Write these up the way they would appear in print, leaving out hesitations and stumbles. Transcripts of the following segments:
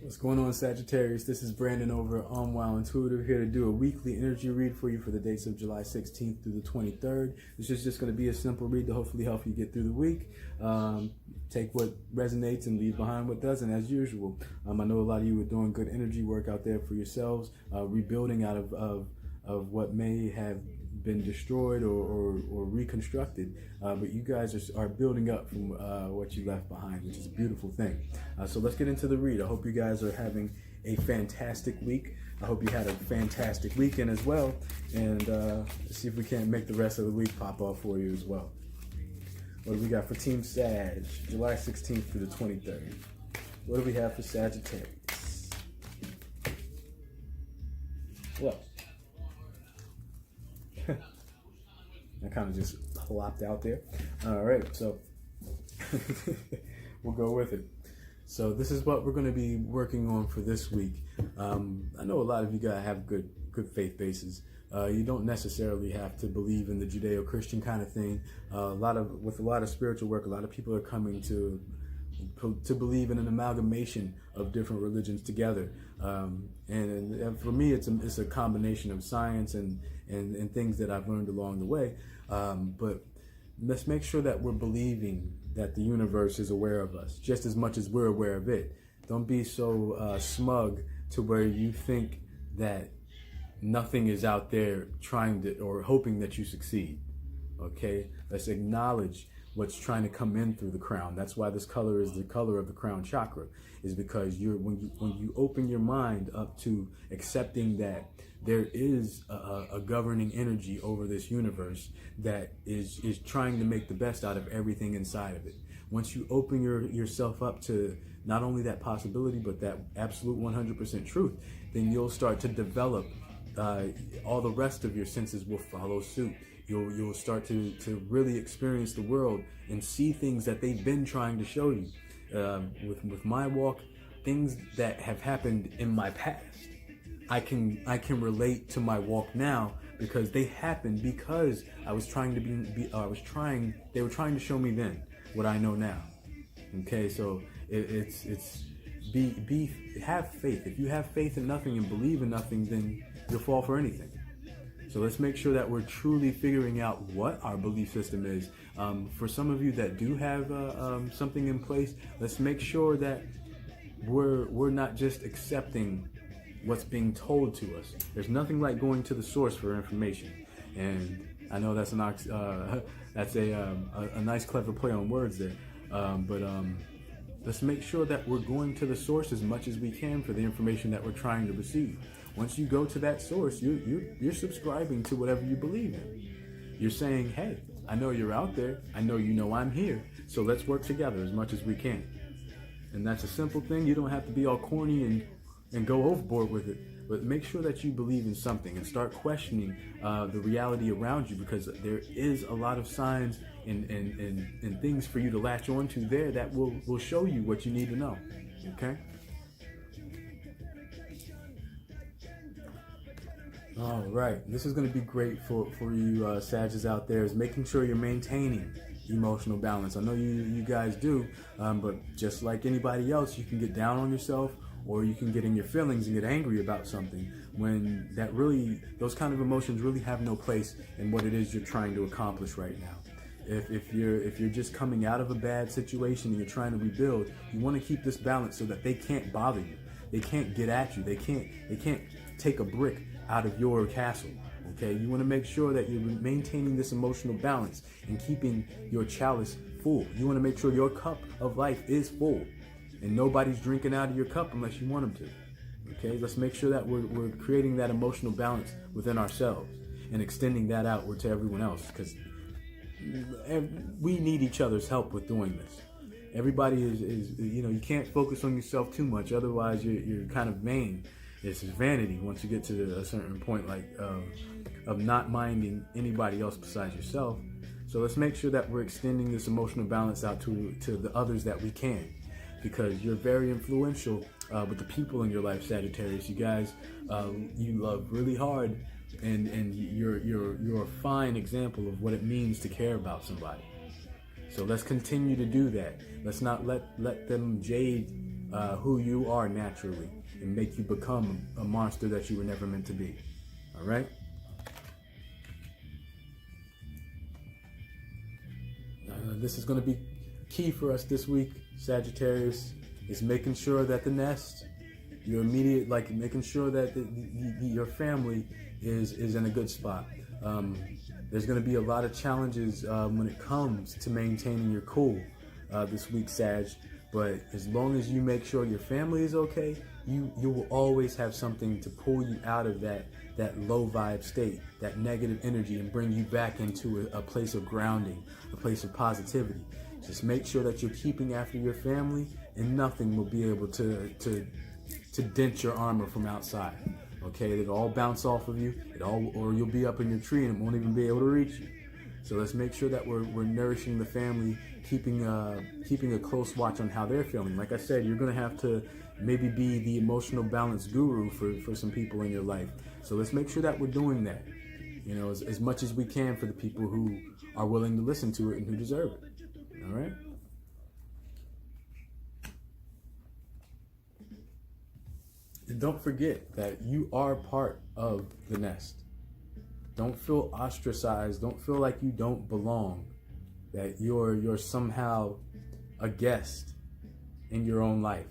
What's going on, Sagittarius? This is Brandon over on Wow Intuitive, here to do a weekly energy read for you for the dates of July 16th through the 23rd. This is just going to be a simple read to hopefully help you get through the week. Take what resonates and leave behind what doesn't, as usual. I know a lot of you are doing good energy work out there for yourselves, rebuilding out of what may have been destroyed or reconstructed, but you guys are building up from what you left behind, which is a beautiful thing. So let's get into the read. I hope you guys are having a fantastic week. I hope you had a fantastic weekend as well, and let's see if we can't make the rest of the week pop off for you as well. What do we got for Team Sag, July 16th through the 23rd? What do we have for Sagittarius? Well, I kind of just plopped out there. All right, so we'll go with it. So this is what we're going to be working on for this week. I know a lot of you guys have good faith bases. You don't necessarily have to believe in the Judeo-Christian kind of thing. With a lot of spiritual work, a lot of people are coming to believe in an amalgamation of different religions together. And for me, it's a combination of science and things that I've learned along the way. But let's make sure that we're believing that the universe is aware of us just as much as we're aware of it. Don't be so smug to where you think that nothing is out there trying to or hoping that you succeed. Okay, let's acknowledge what's trying to come in through the crown. That's why this color is the color of the crown chakra, is because when you open your mind up to accepting that there is a governing energy over this universe that is trying to make the best out of everything inside of it. Once you open yourself up to not only that possibility, but that absolute 100% truth, then you'll start to develop all the rest of your senses will follow suit. You'll start to really experience the world and see things that they've been trying to show you. With my walk, things that have happened in my past, I can relate to my walk now because they happened because I was trying to they were trying to show me then what I know now. Okay, so have faith. If you have faith in nothing and believe in nothing, then you'll fall for anything. So let's make sure that we're truly figuring out what our belief system is. For some of you that do have something in place, let's make sure that we're not just accepting what's being told to us. There's nothing like going to the source for information. And I know that's a nice clever play on words there. But let's make sure that we're going to the source as much as we can for the information that we're trying to receive. Once you go to that source, you're subscribing to whatever you believe in. You're saying, hey, I know you're out there. I know you know I'm here. So let's work together as much as we can. And that's a simple thing. You don't have to be all corny and go overboard with it. But make sure that you believe in something and start questioning the reality around you, because there is a lot of signs and things for you to latch onto there that will show you what you need to know. Okay? All right, this is going to be great for you Sagittarius out there, is making sure you're maintaining emotional balance. I know you guys do, but just like anybody else, you can get down on yourself, or you can get in your feelings and get angry about something when those kind of emotions really have no place in what it is you're trying to accomplish right now. If you're just coming out of a bad situation and you're trying to rebuild, you want to keep this balance so that they can't bother you. They can't get at you. They can't take a brick out of your castle. Okay, you want to make sure that you're maintaining this emotional balance and keeping your chalice full. You want to make sure your cup of life is full and nobody's drinking out of your cup unless you want them to. Okay, let's make sure that we're creating that emotional balance within ourselves and extending that outward to everyone else, because we need each other's help with doing this. Everybody is you can't focus on yourself too much, otherwise you're kind of vain. It's vanity once you get to a certain point, like of not minding anybody else besides yourself. So let's make sure that we're extending this emotional balance out to the others that we can, because you're very influential with the people in your life, Sagittarius. You guys, you love really hard, and you're a fine example of what it means to care about somebody. So let's continue to do that. Let's not let them jade who you are naturally and make you become a monster that you were never meant to be. All right? This is going to be key for us this week, Sagittarius, is making sure that the nest, your immediate, like making sure that your family is in a good spot. There's going to be a lot of challenges when it comes to maintaining your cool this week, Sag. But as long as you make sure your family is okay, you will always have something to pull you out of that low vibe state, that negative energy, and bring you back into a place of grounding, a place of positivity. Just make sure that you're keeping after your family, and nothing will be able to dent your armor from outside. Okay, it'll all bounce off of you, or you'll be up in your tree and it won't even be able to reach you. So let's make sure that we're nourishing the family, keeping a close watch on how they're feeling. Like I said, you're gonna have to maybe be the emotional balance guru for some people in your life. So let's make sure that we're doing that, you know, as much as we can for the people who are willing to listen to it and who deserve it. All right. And don't forget that you are part of the nest. Don't feel ostracized. Don't feel like you don't belong, that you're somehow a guest in your own life.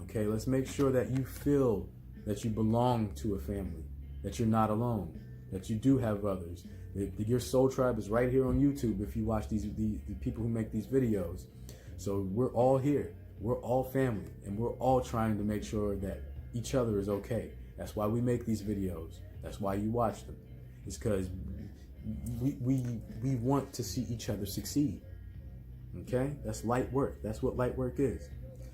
Okay, let's make sure that you feel that you belong to a family, that you're not alone, that you do have others. Your soul tribe is right here on YouTube if you watch the people who make these videos. So we're all here. We're all family, and we're all trying to make sure that each other is okay. That's why we make these videos. That's why you watch them. It's because we want to see each other succeed. Okay? That's light work. That's what light work is.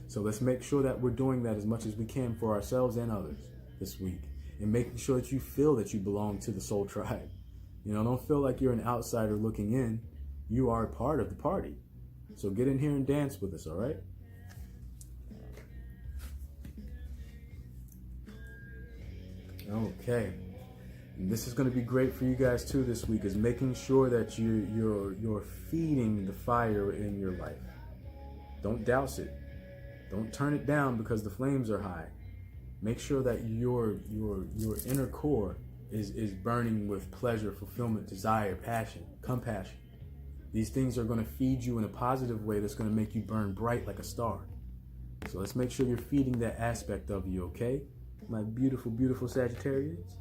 So let's make sure that we're doing that as much as we can for ourselves and others this week, and making sure that you feel that you belong to the soul tribe. You know, don't feel like you're an outsider looking in. You are a part of the party. So get in here and dance with us, all right? Okay. And this is going to be great for you guys too this week, is making sure that you're feeding the fire in your life. Don't douse it. Don't turn it down because the flames are high. Make sure that your inner core is burning with pleasure, fulfillment, desire, passion, compassion. These things are going to feed you in a positive way that's going to make you burn bright like a star. So let's make sure you're feeding that aspect of you, okay? My beautiful, beautiful Sagittarius.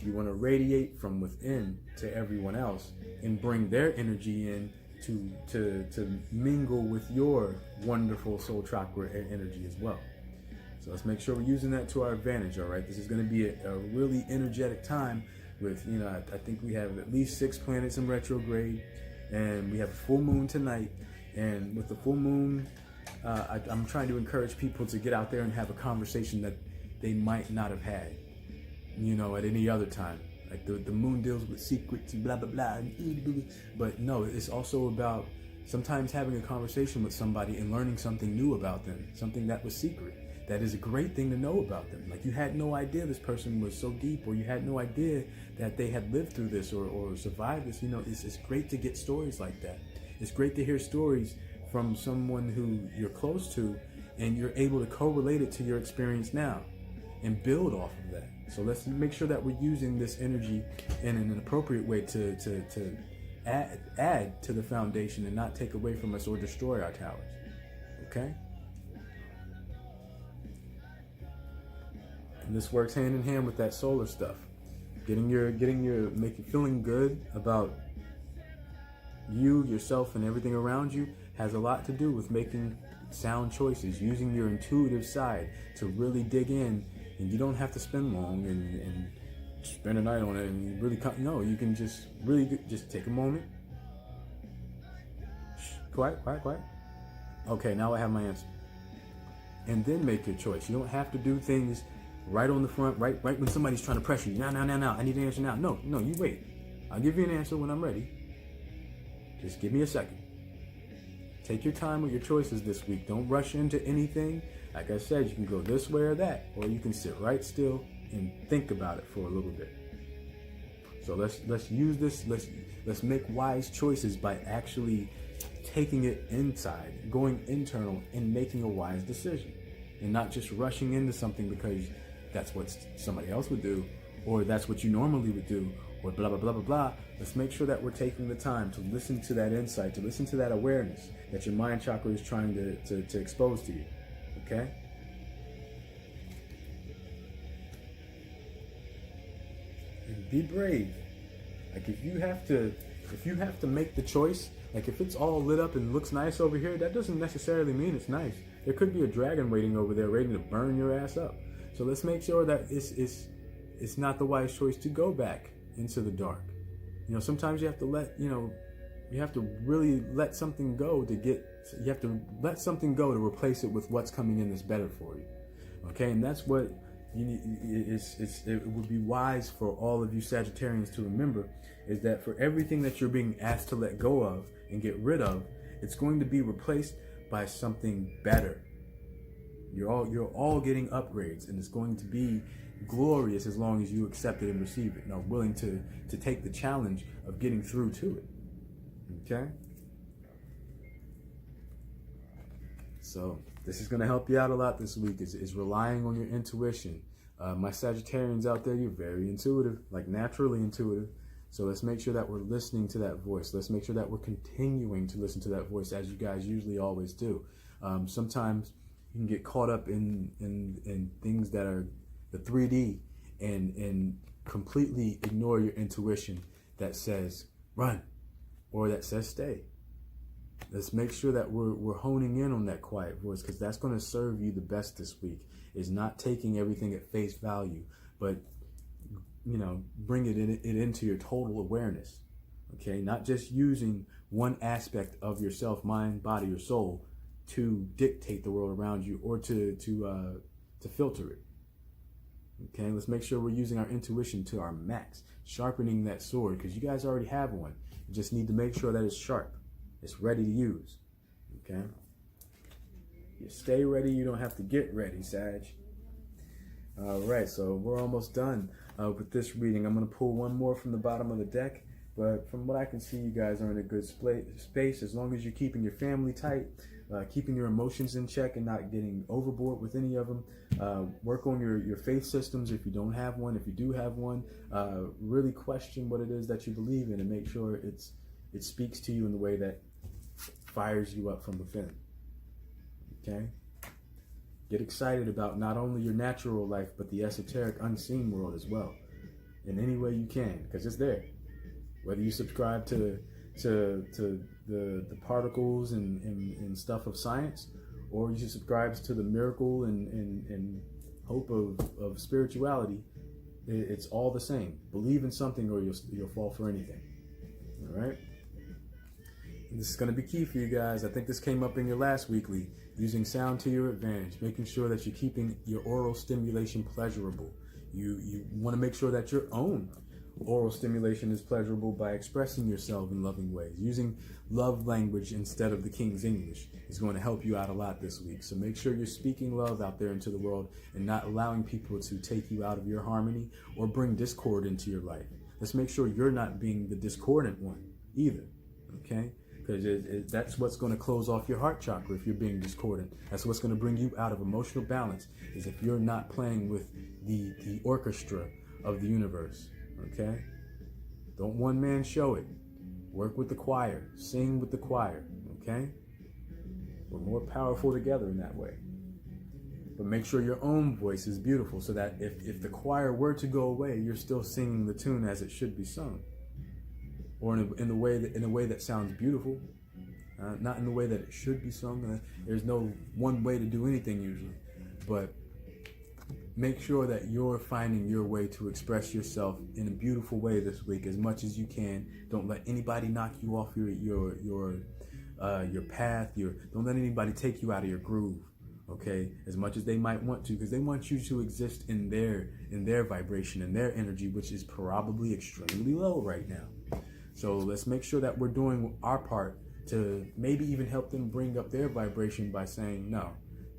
You want to radiate from within to everyone else and bring their energy in to mingle with your wonderful soul chakra energy as well. So let's make sure we're using that to our advantage, all right? This is going to be a really energetic time with, you know, I think we have at least 6 planets in retrograde, and we have a full moon tonight. And with the full moon, I'm trying to encourage people to get out there and have a conversation that they might not have had, you know, at any other time. Like the moon deals with secrets and blah, blah, blah. But no, it's also about sometimes having a conversation with somebody and learning something new about them, something that was secret. That is a great thing to know about them. Like you had no idea this person was so deep, or you had no idea that they had lived through this or survived this. You know, it's great to get stories like that. It's great to hear stories from someone who you're close to, and you're able to correlate it to your experience now and build off of that. So let's make sure that we're using this energy in an appropriate way to add to the foundation and not take away from us or destroy our towers. Okay? And this works hand in hand with that solar stuff. Feeling good about you, yourself, and everything around you has a lot to do with making sound choices, using your intuitive side to really dig in. And you don't have to spend long and spend a night on it and really no, you can just really just take a moment. Shh, quiet. Okay, now I have my answer. And then make your choice. You don't have to do things right on the front, right when somebody's trying to pressure you. Now, I need an answer now. No, you wait. I'll give you an answer when I'm ready. Just give me a second. Take your time with your choices this week. Don't rush into anything. Like I said, you can go this way or that, or you can sit right still and think about it for a little bit. So let's use this. Let's make wise choices by actually taking it inside, going internal, and making a wise decision, and not just rushing into something because that's what somebody else would do, or that's what you normally would do, or blah, blah, blah, blah, blah. Let's make sure that we're taking the time to listen to that insight, to listen to that awareness that your mind chakra is trying to expose to you, okay? And be brave. Like if you have to make the choice, like if it's all lit up and looks nice over here, that doesn't necessarily mean it's nice. There could be a dragon waiting over there ready to burn your ass up. So let's make sure that it's not the wise choice to go back into the dark. You know, sometimes you have to you have to really let something go you have to let something go to replace it with what's coming in that's better for you. Okay, and that's what it would be wise for all of you Sagittarians to remember, is that for everything that you're being asked to let go of and get rid of, it's going to be replaced by something better. You're all getting upgrades, and it's going to be glorious as long as you accept it and receive it and are willing to take the challenge of getting through to it. Okay? So this is going to help you out a lot this week, is relying on your intuition. My Sagittarians out there, you're very intuitive, like naturally intuitive. So let's make sure that we're listening to that voice. Let's make sure that we're continuing to listen to that voice, as you guys usually always do. Sometimes you can get caught up in things that are the 3D and completely ignore your intuition that says run or that says stay. Let's make sure that we're honing in on that quiet voice, because that's going to serve you the best this week, is not taking everything at face value, but bring it into your total awareness. Okay, not just using one aspect of yourself, mind, body, or soul, to dictate the world around you or to filter it. Okay, let's make sure we're using our intuition to our max, sharpening that sword, because you guys already have one. You just need to make sure that it's sharp, it's ready to use. Okay, you stay ready, you don't have to get ready, Sag. All right, so we're almost done with this reading. I'm going to pull one more from the bottom of the deck, but from what I can see, you guys are in a good space as long as you're keeping your family tight, keeping your emotions in check and not getting overboard with any of them. Work on your faith systems if you don't have one. If you do have one, really question what it is that you believe in and make sure it speaks to you in the way that fires you up from within. Okay? Get excited about not only your natural life, but the esoteric, unseen world as well, in any way you can, because it's there. Whether you subscribe to the particles and stuff of science, or you subscribe to the miracle and hope of spirituality, it's all the same. Believe in something or you'll fall for anything. All right? And this is going to be key for you guys. I think this came up in your last weekly. Using sound to your advantage, making sure that you're keeping your oral stimulation pleasurable. You want to make sure that your own oral stimulation is pleasurable by expressing yourself in loving ways. Using love language instead of the King's English is going to help you out a lot this week. So make sure you're speaking love out there into the world and not allowing people to take you out of your harmony or bring discord into your life. Let's make sure you're not being the discordant one either, okay? Because that's what's going to close off your heart chakra if you're being discordant. That's what's going to bring you out of emotional balance, is if you're not playing with the orchestra of the universe, okay? Don't one man show it. Work with the choir. Sing with the choir, okay? We're more powerful together in that way. But make sure your own voice is beautiful so that if the choir were to go away, you're still singing the tune as it should be sung. Or in a way that sounds beautiful, not in the way that it should be sung. There's no one way to do anything usually, but make sure that you're finding your way to express yourself in a beautiful way this week as much as you can. Don't let anybody knock you off your path. Don't let anybody take you out of your groove. Okay, as much as they might want to, because they want you to exist in their vibration and their energy, which is probably extremely low right now. So let's make sure that we're doing our part to maybe even help them bring up their vibration by saying, no,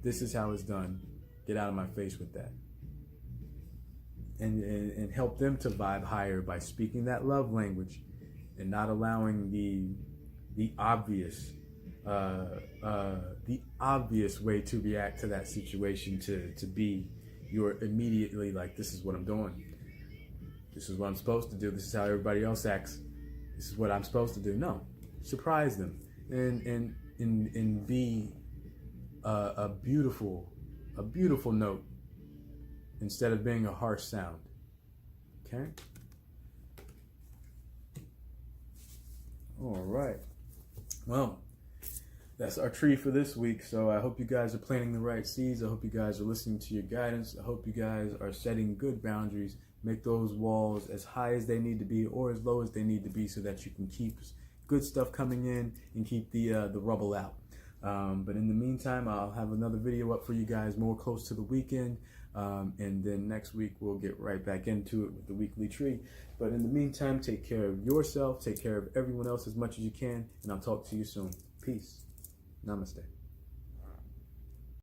this is how it's done. Get out of my face with that. And help them to vibe higher by speaking that love language and not allowing the obvious the obvious way to react to that situation to be you're immediately like, this is what I'm doing. This is what I'm supposed to do. This is how everybody else acts. This is what I'm supposed to do. No, surprise them and be a beautiful note instead of being a harsh sound. Okay. All right. Well, that's our tree for this week. So I hope you guys are planting the right seeds. I hope you guys are listening to your guidance. I hope you guys are setting good boundaries. Make those walls as high as they need to be or as low as they need to be so that you can keep good stuff coming in and keep the rubble out. But in the meantime, I'll have another video up for you guys more close to the weekend. And then next week, we'll get right back into it with the weekly tree. But in the meantime, take care of yourself. Take care of everyone else as much as you can. And I'll talk to you soon. Peace. Namaste.